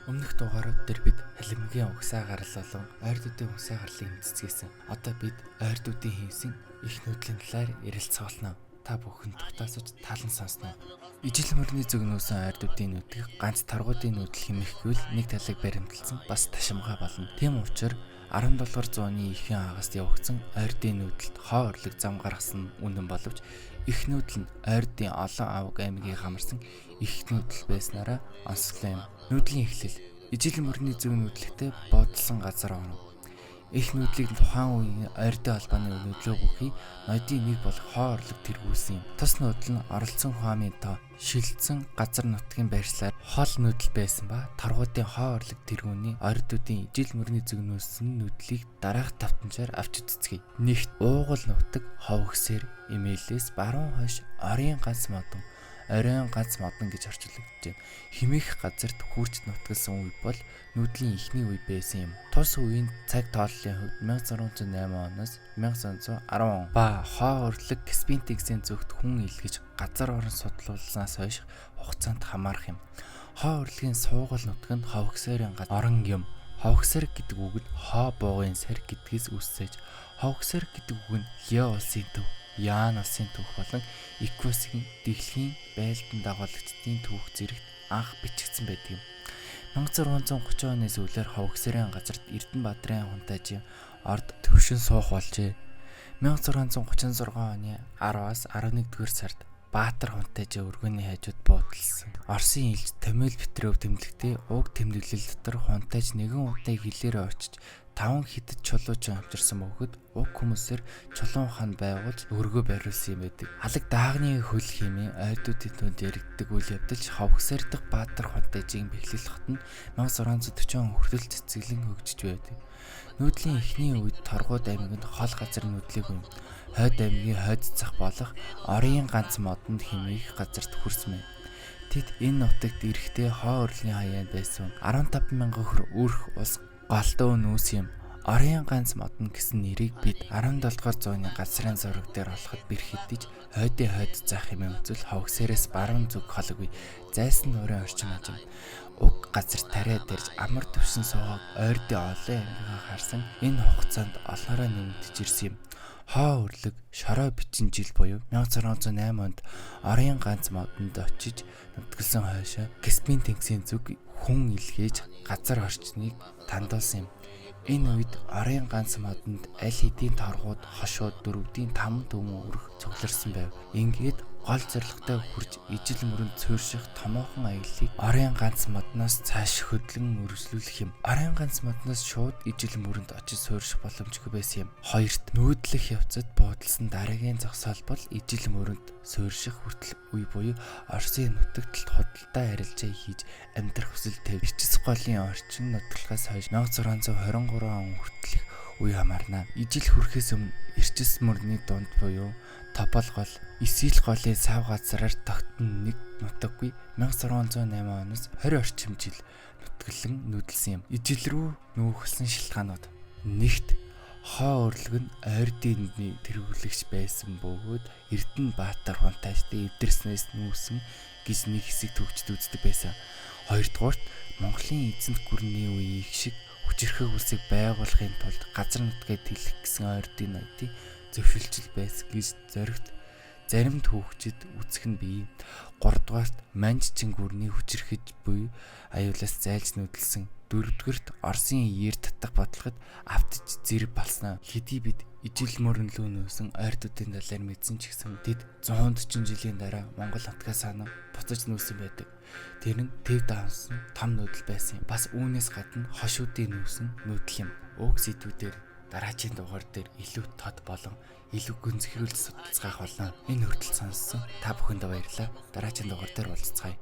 Өмнөх дугаарууд дээр бид халимгийн угсаа гарал болон ойрдуудын угсаа гарлыг мэдцгээсэн. Одоо бид ойрдуудын хийсэн их нүүдлийн талаар ярилцах болно. Та бүхэн дутаасаж талан сонсноо. Ижил мөрний зөгнөөсөн ойрдуудын нүүдгийг ганц таргуудын нүүдэл хэмэхгүй л нэг талыг баримталсан бас ташимгаа болно. Тийм учраас 17-р зууны ихэнх агаст явагдсан ойрдын нүүдэлд хоо орлог зам гаргасан үнэн боловч их нүүдэл нь ойрдын олон авг аймгийг хамарсан их нүүдэл байснараа онцлог юм. Нүүдлийн эхлэл ижил мөрний зөв нүүдлэгтээ бодолсон газар орно. Их нүүдлийг тухайн үеийн ойрдын албаны нүүдлөө бүхий ноёдын нэг болох хоо орлог тэргүүлсэн юм. Тус нүүдэл нь оролцсон хуамын тоо шилжсэн газар нутгийн байршлаар хол нүүдэл байсан ба таргуудын хоо орлог тэргүүний ойрдуудын ижил мөрний зөгнөөсөн нүүдлийг дараах давтамжаар авч үзцгээе. Нэгт уугуул нутаг ховгсээр имэйлээс баруун хойш орийн ганц модон оройн ганц модон гэж орчуулагджээ. Химих газарт хүрч нутгалсан үе бол нүүдлийн ихний үе байсан юм. Тус үеийн цаг тооллын хувьд 1608 оноос 1910 он ба хоо орлог Каспийн теңсийн зүгт хүн илгэж газар орон судлуулснаас хойш хугацаанд хамаарах юм. Хоо орлогын суугал нутаг нь ховгсэрийн орон юм. Ховгсэр гэдэг үг нь хоо буугын сар гэдгээс үссэж, ховгсэр гэдэг үг нь Лео улсын төв, Яан улсын түүх болон Эквосгийн дэлхийн байлдан дагуулагчдын түүх зэрэгт анх бичигдсэн байдаг юм. 1630 оны сүүлээр ховгсэрийн газарт Эрдэнэбаатарын хунтайжийн орд төвшин суух болжээ. 1636 оны 10-аас 11-р сард Баатар хунтайжийн өргөний хажууд буудалсан. Оросын элч Томил Петров тэмдэглэхдээ уг тэмдэглэл дотор хунтайж нэгэн удаа хилээрээ очиж 5 хитэд чулууч авчирсан бөгөөд уг хүмүүсээр чулуун хаан байгуулж өргөө бариулсан юм байдаг. Алаг даагны хөл хэмээн ойдуудын түнд яригддаг үйл явдал ховгсэр дахь Баатар хунтайжийн бэхлэл хот нь 1640 он хүртэл цэцэглэн хөгжиж байдаг. Нүүдлийн эхний үед Торгууд аймагт хол газар нүүдлийг юм. Хойд аймгийн хойд зах болох орийн ганц модонд хэмээх газарт хүрсэн байна. Тэд энэ нутагт эрэхтэй хоо орлогын хаяанд байсан 15,000 хөр өрх ус голдуу нүүс юм. Орийн ганц модон гэсэн нэрийг бид 17-р зууны газрын зураг дээр олоход бэрхэтдэж хойдын хойд зах хэмээн үзвэл ховгсэрээс баруун зүг холгүй зайсан нуурын орчин ажим. Уг газар тариа дэрж амар төвшин суугаад ойрдын олон аймгаа харсан энэ хугацаанд олноороо нэмэгдэж ирсэн юм. Хоо орлог шороо бичин жил буюу 1608 онд орийн ганц модонд очиж нутгалсан хойшоо Каспийн теңсийн зүг хүн илгээж газар орчныг тандуулсан юм. Энэ үед орийн ганц модонд аль хэдийн торгууд хошууд дөрвдийн 5 төмөн өрх цугларсан байв. Ингээд гол зорилготой хүрч ижил мөрөнд цөөрших томоохон аяллыг орийн ганц модноос цааш хөдлөн үргэлжлүүлэх юм. Орийн ганц модноос шууд ижил мөрөнд очиж суурших боломжгүй байсан юм. Хоёрт нүүдлэх явцад буудалсан дараагийн зогсоол бол ижил мөрөнд суурших хүртэл үе буюу Оросын нутагт худалдаа арилжаа хийж амьдрах хүсэл тавь. Бичис голын орчин нутаглагаас хойш 1623 он хүртэлх үе хамаарна. Ижил хүрэхээс өмнө Эрчис мөрний дунд буюу Топол гол, Исил голын сав газраар тогтсон нэг нутаггүй 1608 оноос 20 орчим жил нутаглан нүүдэлсэн юм. Ижил рүү нүүхсэн шалтгаанууд. Нэгт хоо орлог нь ойрдын тэргүүлэгч байсан бөгөөд Эрдэнэбаатар хунтайжтай эвдэрснээс нүүсэн гэж нэг хэсэг төгсд үздэг байсан. Хоёрдугаарт Монголын эзэнт гүрний үеийн шиг хүчирхэг улсыг байгуулахын тулд газар нутгаа тэлэх гэсэн ойрдын ноёдын зөвшөлтөл байсан гэж зоригт зарим түүхчид үзэх нь бий. 3 дугаарт Манжчин гүрний хүчирхэж буй аюулаас зайлж нүүдэлсэн. 4 дугаарт Оросын иер татах бодлогод автж зэрэг болсноо. Хэдий бид ижил мөрөнлөө нөөсөн ойрдуудын талаар мэдсэн ч гэсэн тэд 140 жилийн дараа Монгол нутгаас санаа буцаж нүүсэн байдаг. Тэр нь төв давсан том нүүдэл байсан юм. Бас үүнээс гадна хошуудын нүүсэн нүүдэл юм. Уг сэдвүүдээр дараагийн дугаар дээр илүү тод болон илүү гүнзгийрүүлж судалцгаах болно. Энэ хүртэл сонссон та бүхэнд баярлалаа. Дараагийн дугаар дээр уулзцгаая.